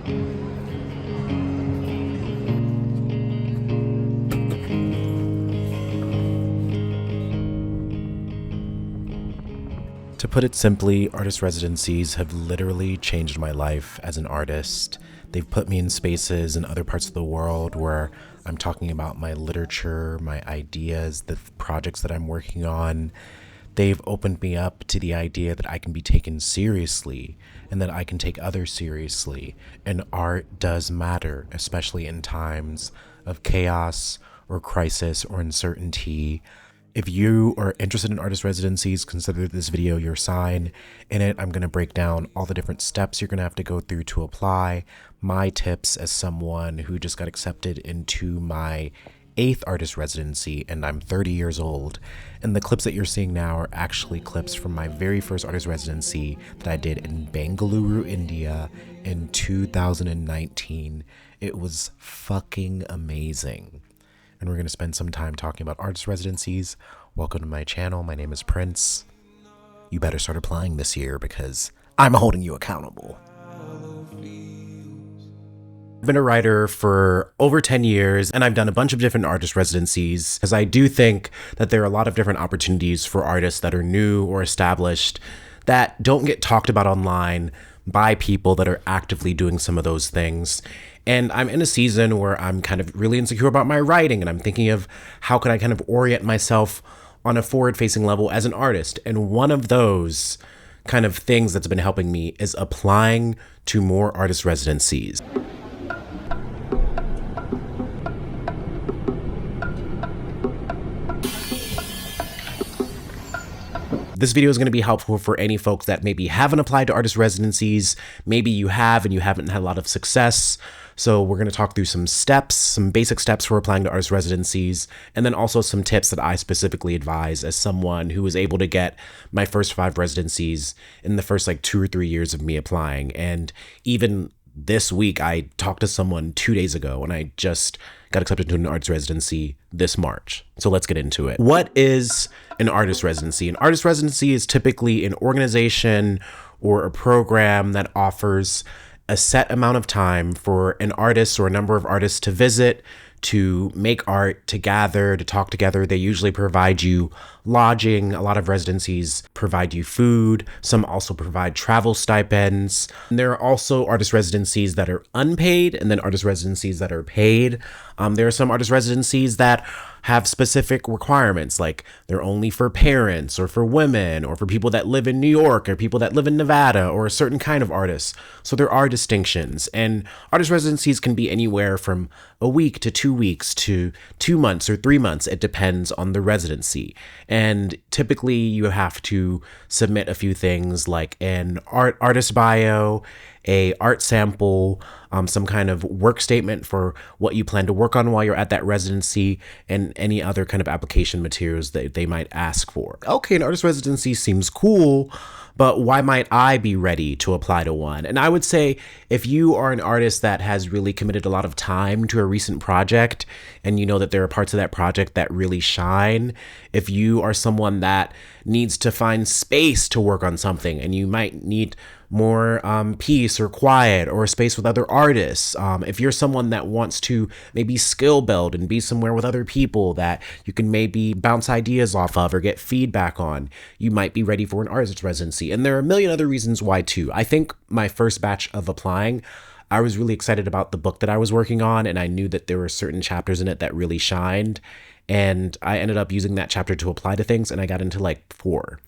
To put it simply, artist residencies have literally changed my life as an artist. They've put me in spaces in other parts of the world where I'm talking about my literature, my ideas, the projects that I'm working on. They've opened me up to the idea that I can be taken seriously and that I can take others seriously. And art does matter, especially in times of chaos or crisis or uncertainty. If you are interested in artist residencies, consider this video your sign. In it, I'm going to break down all the different steps you're going to have to go through to apply, my tips as someone who just got accepted into my 8th artist residency, and I'm 30 years old. And the clips that you're seeing now are actually clips from my very first artist residency that I did in Bengaluru, India in 2019. It was fucking amazing. And we're going to spend some time talking about artist residencies. Welcome to my channel. My name is Prince. You better start applying this year because I'm holding you accountable. I've been a writer for over 10 years, and I've done a bunch of different artist residencies because I do think that there are a lot of different opportunities for artists that are new or established that don't get talked about online by people that are actively doing some of those things. And I'm in a season where I'm kind of really insecure about my writing, and I'm thinking of how can I kind of orient myself on a forward-facing level as an artist. And one of those kind of things that's been helping me is applying to more artist residencies. This video is going to be helpful for any folks that maybe haven't applied to artist residencies. Maybe you have and you haven't had a lot of success. So we're going to talk through some steps, some basic steps for applying to artist residencies, and then also some tips that I specifically advise as someone who was able to get my first 5 residencies in the first 2 or 3 years of me applying. And even this week, I talked to someone 2 days ago, and I just got accepted to an artist residency this March. So let's get into it. What is an artist residency? An artist residency is typically an organization or a program that offers a set amount of time for an artist or a number of artists to visit, to make art, to gather, to talk together. They usually provide you lodging. A lot of residencies provide you food. Some also provide travel stipends. And there are also artist residencies that are unpaid and then artist residencies that are paid. There are some artist residencies that have specific requirements, like they're only for parents or for women or for people that live in New York or people that live in Nevada or a certain kind of artists. So there are distinctions, and artist residencies can be anywhere from a week to 2 weeks to 2 months or 3 months. It depends on the residency. And typically you have to submit a few things like an artist bio, a art sample, some kind of work statement for what you plan to work on while you're at that residency, and any other kind of application materials that they might ask for. Okay, an artist residency seems cool, but why might I be ready to apply to one? And I would say if you are an artist that has really committed a lot of time to a recent project and you know that there are parts of that project that really shine, if you are someone that needs to find space to work on something and you might need more peace or quiet or space with other artists, if you're someone that wants to maybe skill build and be somewhere with other people that you can maybe bounce ideas off of or get feedback on, you might be ready for an artist residency. And there are a million other reasons why too. I think my first batch of applying, I was really excited about the book that I was working on, and I knew that there were certain chapters in it that really shined, and I ended up using that chapter to apply to things, and I got into 4.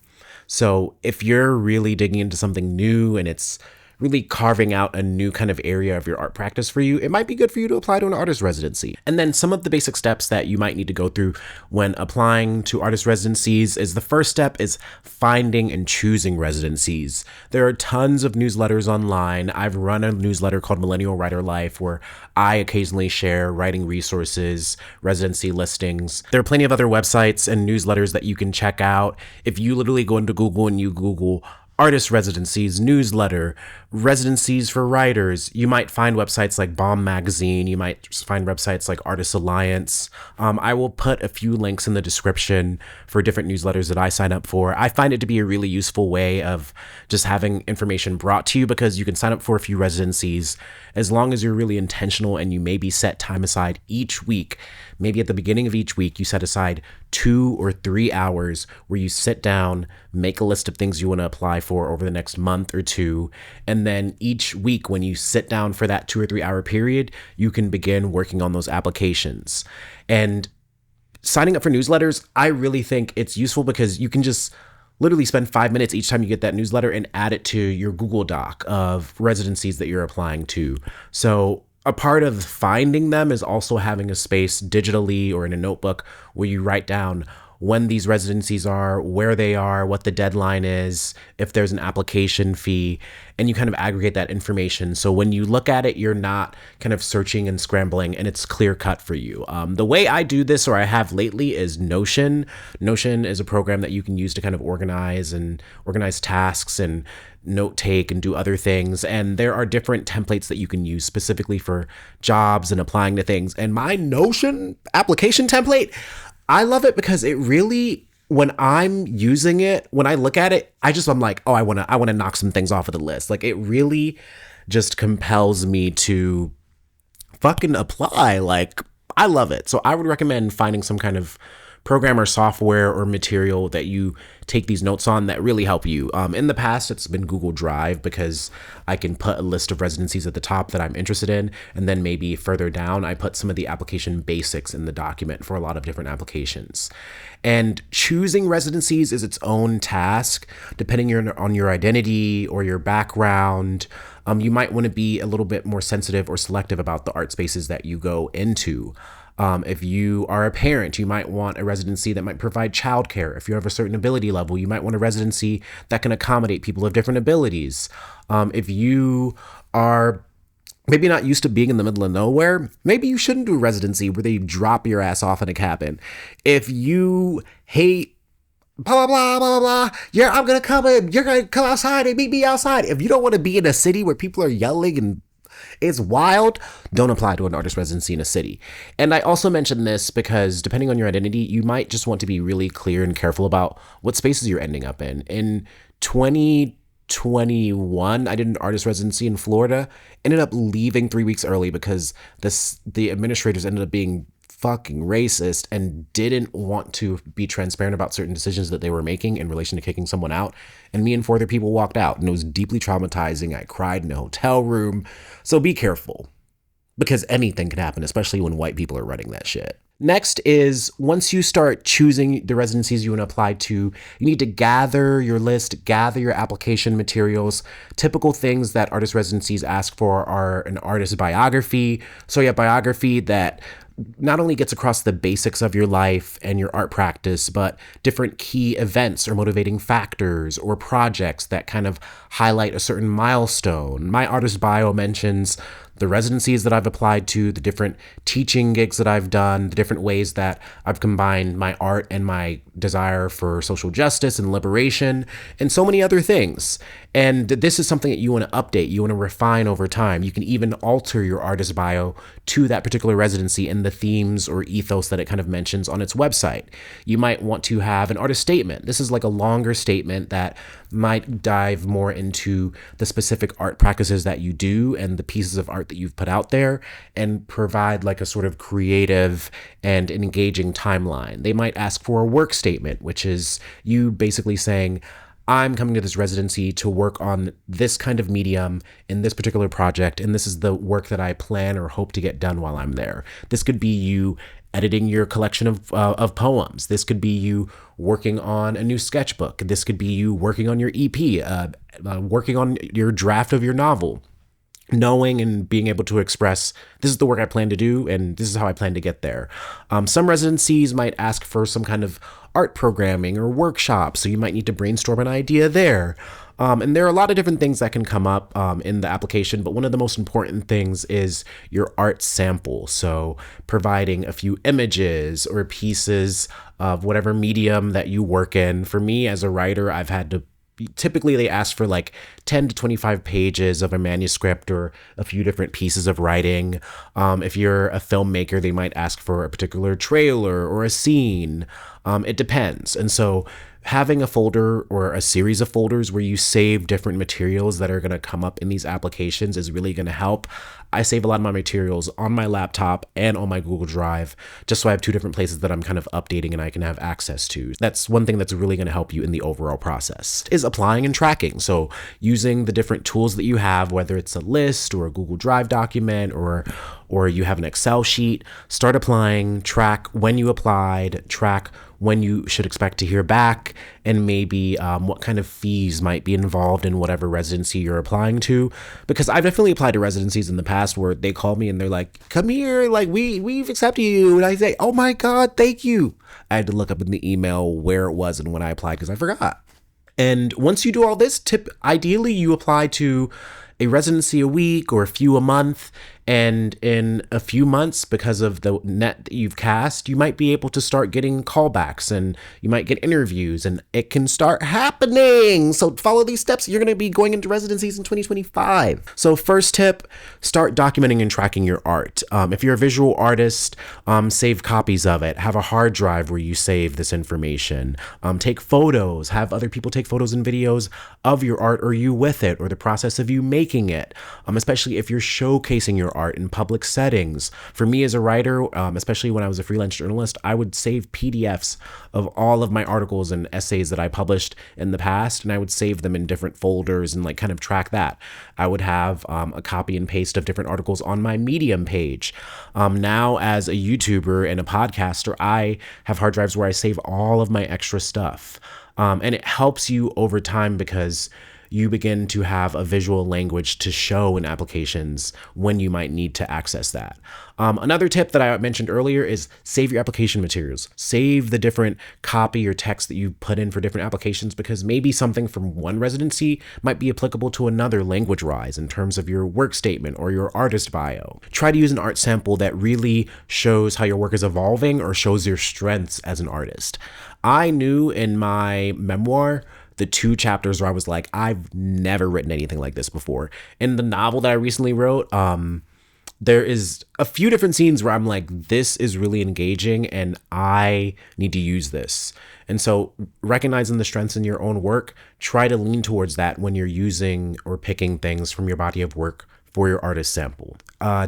So if you're really digging into something new and it's really carving out a new kind of area of your art practice for you, it might be good for you to apply to an artist residency. And then some of the basic steps that you might need to go through when applying to artist residencies is the first step is finding and choosing residencies. There are tons of newsletters online. I've run a newsletter called Millennial Writer Life where I occasionally share writing resources, residency listings. There are plenty of other websites and newsletters that you can check out. If you literally go into Google and you Google artist residencies, newsletter, residencies for writers. You might find websites like Bomb Magazine. You might find websites like Artist Alliance. I will put a few links in the description for different newsletters that I sign up for. I find it to be a really useful way of just having information brought to you, because you can sign up for a few residencies as long as you're really intentional and you maybe set time aside each week. Maybe at the beginning of each week, you set aside 2 or 3 hours where you sit down, make a list of things you want to apply for over the next month or two. And then each week, when you sit down for that 2 or 3 hour period, you can begin working on those applications. And signing up for newsletters, I really think it's useful because you can just literally spend 5 minutes each time you get that newsletter and add it to your Google Doc of residencies that you're applying to. So a part of finding them is also having a space digitally or in a notebook where you write down when these residencies are, where they are, what the deadline is, if there's an application fee, and you kind of aggregate that information. So when you look at it, you're not kind of searching and scrambling, and it's clear cut for you. The way I do this, or I have lately, is Notion. Notion is a program that you can use to kind of organize tasks and note take and do other things. And there are different templates that you can use specifically for jobs and applying to things. And my Notion application template, I love it because it really, when I'm using it, when I look at it, I'm like, oh, I want to knock some things off of the list. Like, it really just compels me to fucking apply. Like, I love it. So I would recommend finding some kind of program or software or material that you take these notes on that really help you. In the past, it's been Google Drive, because I can put a list of residencies at the top that I'm interested in, and then maybe further down, I put some of the application basics in the document for a lot of different applications. And choosing residencies is its own task, depending on your identity or your background. You might want to be a little bit more sensitive or selective about the art spaces that you go into. If you are a parent, you might want a residency that might provide childcare. If you have a certain ability level, you might want a residency that can accommodate people of different abilities. If you are maybe not used to being in the middle of nowhere, maybe you shouldn't do a residency where they drop your ass off in a cabin. If you hate blah, blah, blah, blah, blah, you're going to come outside and meet me outside. If you don't want to be in a city where people are yelling and it's wild, don't apply to an artist residency in a city. And I also mention this because depending on your identity, you might just want to be really clear and careful about what spaces you're ending up in. In 2021, I did an artist residency in Florida, ended up leaving 3 weeks early because the administrators ended up being fucking racist and didn't want to be transparent about certain decisions that they were making in relation to kicking someone out. And me and 4 other people walked out, and it was deeply traumatizing. I cried in a hotel room. So be careful, because anything can happen, especially when white people are running that shit. Next is, once you start choosing the residencies you want to apply to, you need to gather your list, gather your application materials. Typical things that artist residencies ask for are an artist biography. So yeah, biography that not only gets across the basics of your life and your art practice, but different key events or motivating factors or projects that kind of highlight a certain milestone. My artist bio mentions the residencies that I've applied to, the different teaching gigs that I've done, the different ways that I've combined my art and my desire for social justice and liberation, and so many other things. And this is something that you want to update, you want to refine over time. You can even alter your artist bio to that particular residency and the themes or ethos that it kind of mentions on its website. You might want to have an artist statement. This is like a longer statement that might dive more into the specific art practices that you do and the pieces of art that you've put out there, and provide like a sort of creative and engaging timeline. They might ask for a work statement, which is you basically saying, I'm coming to this residency to work on this kind of medium in this particular project, and this is the work that I plan or hope to get done while I'm there. This could be you editing your collection of poems. This could be you working on a new sketchbook. This could be you working on your EP, working on your draft of your novel. Knowing and being able to express, this is the work I plan to do, and this is how I plan to get there. Some residencies might ask for some kind of art programming or workshop, so you might need to brainstorm an idea there. And there are a lot of different things that can come up in the application, but one of the most important things is your art sample. So providing a few images or pieces of whatever medium that you work in. For me as a writer, I've had to typically they ask for like 10 to 25 pages of a manuscript or a few different pieces of writing. If you're a filmmaker, they might ask for a particular trailer or a scene. It depends. And so having a folder or a series of folders where you save different materials that are going to come up in these applications is really going to help. I save a lot of my materials on my laptop and on my Google Drive, just so I have two different places that I'm kind of updating and I can have access to. That's one thing that's really going to help you in the overall process, is applying and tracking. So using the different tools that you have, whether it's a list or a Google Drive document or you have an Excel sheet, start applying, track when you applied, track when you should expect to hear back, and maybe what kind of fees might be involved in whatever residency you're applying to. Because I've definitely applied to residencies in the past where they call me and they're like, come here, like we've accepted you. And I say, oh my God, thank you. I had to look up in the email where it was and when I applied because I forgot. And once you do all this, ideally you apply to a residency a week or a few a month. And in a few months, because of the net that you've cast, you might be able to start getting callbacks and you might get interviews and it can start happening. So follow these steps. You're going to be going into residencies in 2025. So first tip, start documenting and tracking your art. If you're a visual artist, save copies of it. Have a hard drive where you save this information. Take photos. Have other people take photos and videos of your art or you with it or the process of you making it, especially if you're showcasing your art in public settings. For me as a writer, especially when I was a freelance journalist, I would save PDFs of all of my articles and essays that I published in the past, and I would save them in different folders and like kind of track that. I would have a copy and paste of different articles on my Medium page. Now as a YouTuber and a podcaster, I have hard drives where I save all of my extra stuff. And it helps you over time because you begin to have a visual language to show in applications when you might need to access that. Another tip that I mentioned earlier is save your application materials. Save the different copy or text that you put in for different applications because maybe something from one residency might be applicable to another language-wise in terms of your work statement or your artist bio. Try to use an art sample that really shows how your work is evolving or shows your strengths as an artist. I knew in my memoir the 2 chapters where I was like, I've never written anything like this before. In the novel that I recently wrote, there is a few different scenes where I'm like, this is really engaging and I need to use this. And so recognizing the strengths in your own work, try to lean towards that when you're using or picking things from your body of work for your artist sample.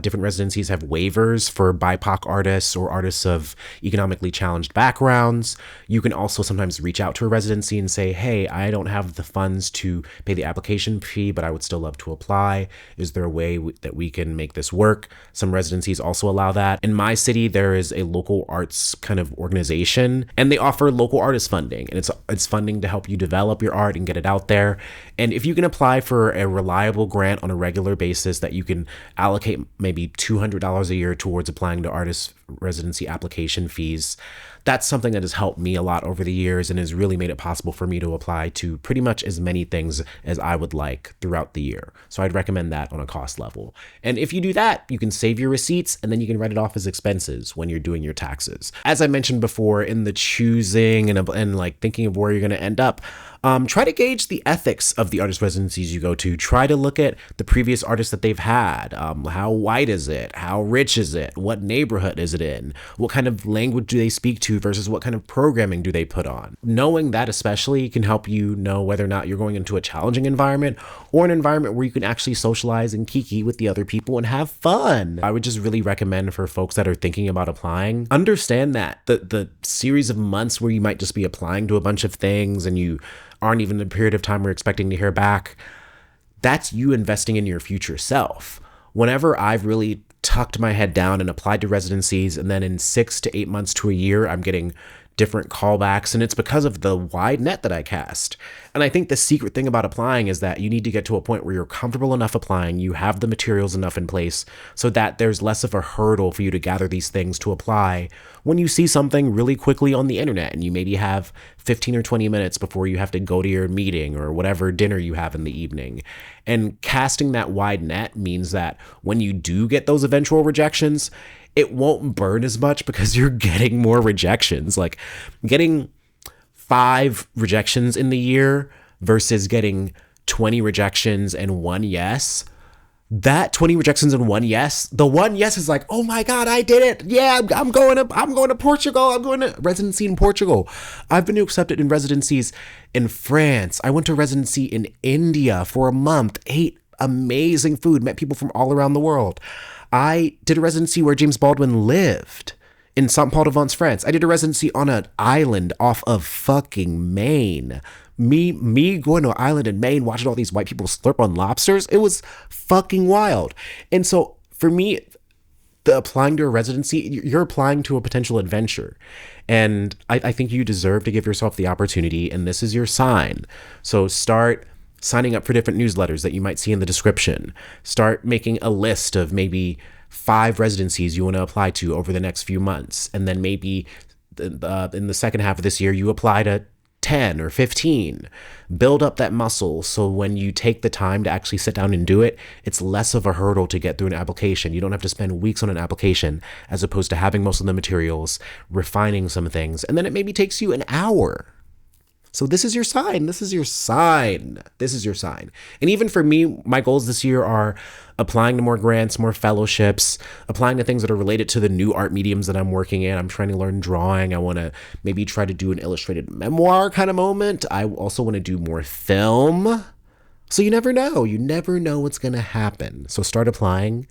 Different residencies have waivers for BIPOC artists or artists of economically challenged backgrounds. You can also sometimes reach out to a residency and say, hey, I don't have the funds to pay the application fee, but I would still love to apply. Is there a way that we can make this work? Some residencies also allow that. In my city, there is a local arts kind of organization, and they offer local artist funding. And it's funding to help you develop your art and get it out there. And if you can apply for a reliable grant on a regular basis that you can allocate maybe $200 a year towards applying to artist residency application fees, that's something that has helped me a lot over the years and has really made it possible for me to apply to pretty much as many things as I would like throughout the year. So I'd recommend that on a cost level. And if you do that, you can save your receipts and then you can write it off as expenses when you're doing your taxes. As I mentioned before, in the choosing and like thinking of where you're going to end up, try to gauge the ethics of the artist residencies you go to. Try to look at the previous artists that they've had. How white is it? How rich is it? What neighborhood is it in? What kind of language do they speak to versus what kind of programming do they put on? Knowing that especially can help you know whether or not you're going into a challenging environment or an environment where you can actually socialize and kiki with the other people and have fun. I would just really recommend for folks that are thinking about applying, understand that the series of months where you might just be applying to a bunch of things and you aren't even in a period of time we're expecting to hear back, that's you investing in your future self. Whenever I've really tucked my head down and applied to residencies, and then in 6 to 8 months to a year, I'm getting different callbacks, and it's because of the wide net that I cast. And I think the secret thing about applying is that you need to get to a point where you're comfortable enough applying, you have the materials enough in place so that there's less of a hurdle for you to gather these things to apply when you see something really quickly on the internet and you maybe have 15 or 20 minutes before you have to go to your meeting or whatever dinner you have in the evening. And casting that wide net means that when you do get those eventual rejections, it won't burn as much because you're getting more rejections. Like getting 5 rejections in the year versus getting 20 rejections and one yes. That 20 rejections and one yes, the one yes is like, oh my God, I did it. Yeah, I'm going to Portugal. I'm going to residency in Portugal. I've been accepted in residencies in France. I went to residency in India for a month, ate amazing food, met people from all around the world. I did a residency where James Baldwin lived in Saint-Paul-de-Vence, France. I did a residency on an island off of fucking Maine. Me going to an island in Maine, watching all these white people slurp on lobsters. It was fucking wild. And so for me, the applying to a residency, you're applying to a potential adventure. And I think you deserve to give yourself the opportunity, and this is your sign. So start signing up for different newsletters that you might see in the description. Start making a list of maybe 5 residencies you want to apply to over the next few months. And then maybe in the second half of this year, you apply to 10 or 15. Build up that muscle so when you take the time to actually sit down and do it, it's less of a hurdle to get through an application. You don't have to spend weeks on an application as opposed to having most of the materials, refining some things, and then it maybe takes you an hour. So this is your sign. This is your sign. This is your sign. And even for me, my goals this year are applying to more grants, more fellowships, applying to things that are related to the new art mediums that I'm working in. I'm trying to learn drawing. I want to maybe try to do an illustrated memoir kind of moment. I also want to do more film. So you never know. You never know what's going to happen. So start applying.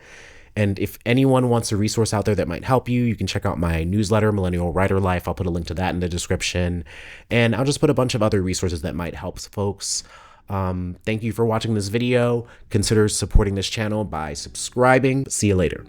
And if anyone wants a resource out there that might help you, you can check out my newsletter, Millennial Writer Life. I'll put a link to that in the description. And I'll just put a bunch of other resources that might help folks. Thank you for watching this video. Consider supporting this channel by subscribing. See you later.